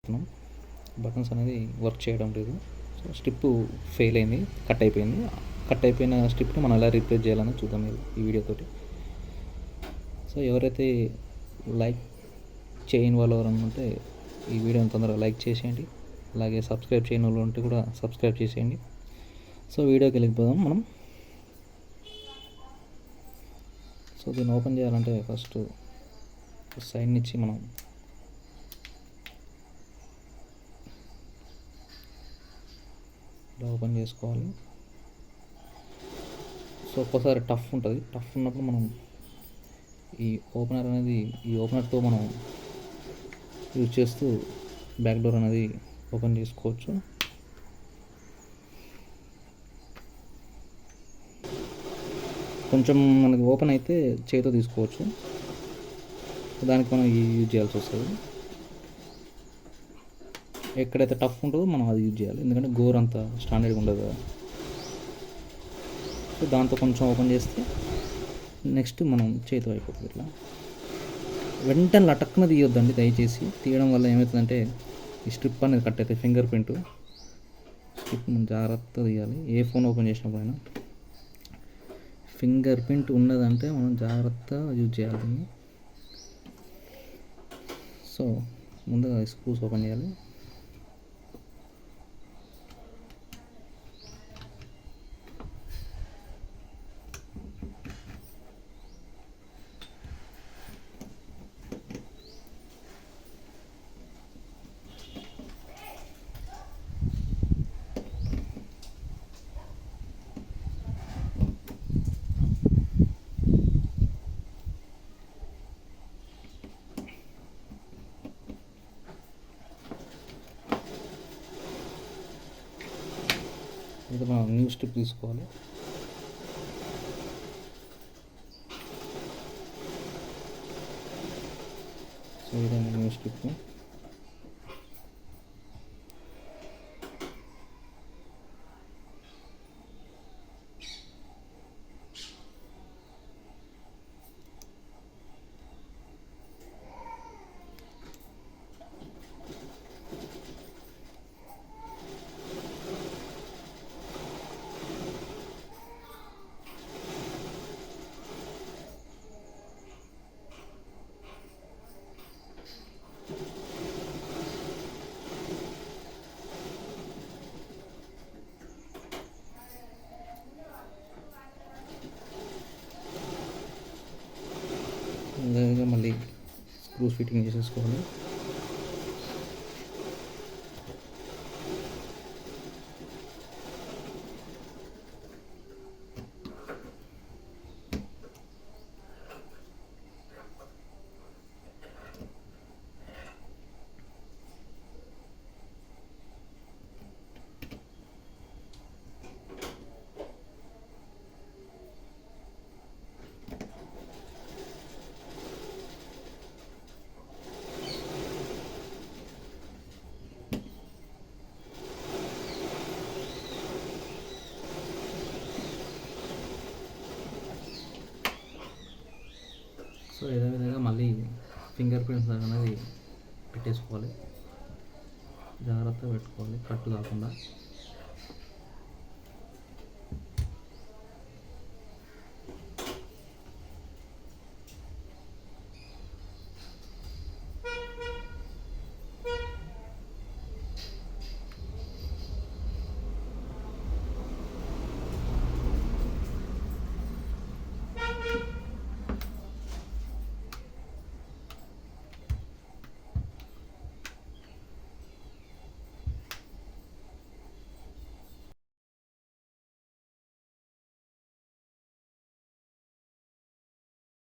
చేస్తున్నాం. బటన్స్ అనేది వర్క్ చేయడం లేదు. సో స్ట్రిప్ ఫెయిల్ అయింది, కట్ అయిపోయింది. కట్ అయిపోయిన స్ట్రిప్ని మనం ఎలా రీప్లేస్ చేయాలని చూద్దాం ఈ వీడియోతోటి. సో ఎవరైతే లైక్ చేయని వాళ్ళు ఎవరైనా ఉంటే ఈ వీడియోని తొందరగా లైక్ చేసేయండి. అలాగే సబ్స్క్రైబ్ చేయని వాళ్ళు ఉంటే కూడా సబ్స్క్రైబ్ చేసేయండి. సో వీడియోకి వెళ్ళిపోదాం మనం. సో దీన్ని ఓపెన్ చేయాలంటే ఫస్ట్ సైడ్ నుంచి మనం ఇలా ఓపెన్ చేసుకోవాలి. సో ఒక్కోసారి టఫ్ ఉంటుంది. టఫ్ ఉన్నప్పుడు మనం ఈ ఓపెనర్ అనేది ఈ ఓపెనర్తో మనం యూజ్ చేస్తూ బ్యాక్ డోర్ అనేది ఓపెన్ చేసుకోవచ్చు. కొంచెం మనకి ఓపెన్ అయితే చేతితో తీసుకోవచ్చు. దానికి మనం యూజ్ చేయాల్సి వస్తుంది. ఎక్కడైతే టఫ్ ఉంటుందో మనం అది యూజ్ చేయాలి, ఎందుకంటే గోర్ అంత స్టాండర్డ్గా ఉండదు కదా. సో దాంతో కొంచెం ఓపెన్ చేస్తే నెక్స్ట్ మనం చేతితో అయిపోతుంది. ఇట్లా వెంటనే లటక్కున తీయొద్దండి దయచేసి. తీయడం వల్ల ఏమవుతుందంటే ఈ స్ట్రిప్ అనేది కట్ అవుతుంది. ఫింగర్ ప్రింట్ స్ట్రిప్ మనం జాగ్రత్తగా తీయాలి. ఏ ఫోన్ ఓపెన్ చేసినప్పుడైనా ఫింగర్ ప్రింట్ ఉన్నదంటే మనం జాగ్రత్తగా యూజ్ చేయాలి. సో ముందుగా స్క్రూస్ ఓపెన్ చేయాలి. ఇది మనం న్యూ స్ట్రిప్ తీసుకోవాలి. సో ఇదండి న్యూ స్ట్రిప్. అదేవిధంగా మళ్ళీ స్క్రూస్ ఫిట్టింగ్ చేసేసుకోవాలి. సో ఇదే విధంగా మళ్ళీ ఫింగర్ ప్రింట్స్ అనేది పెట్టేసుకోవాలి. జాగ్రత్తగా పెట్టుకోవాలి, కట్టు కాకుండా.